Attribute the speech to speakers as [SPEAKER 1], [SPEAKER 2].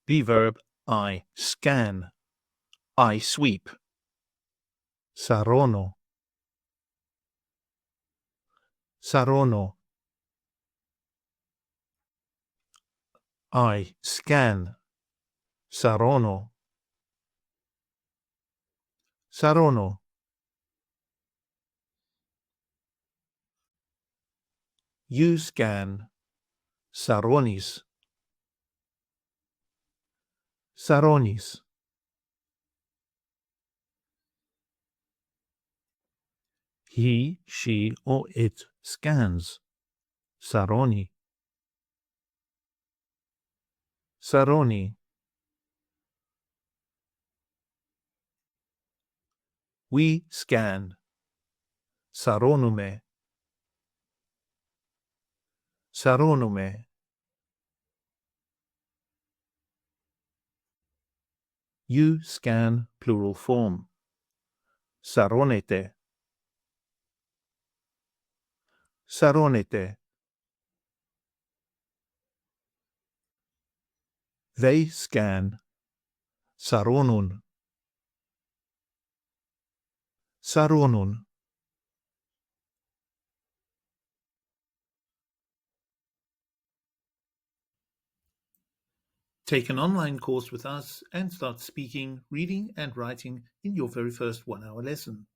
[SPEAKER 1] The verb I scan. I sweep. Σαρώνω. Σαρώνω. I scan. Σαρώνω. Σαρώνω. You scan. Σαρώνεις. Σαρώνεις. He, she, or it scans. Σαρώνει. Σαρώνει. We scan. Σαρώνουμε. Σαρώνουμε. You scan plural form. Σαρώνεται. Σαρώνεται. They scan. Σαρώνουν. Σαρώνουν. Take an online course with us and start speaking, reading, and writing in your very first 1-hour lesson.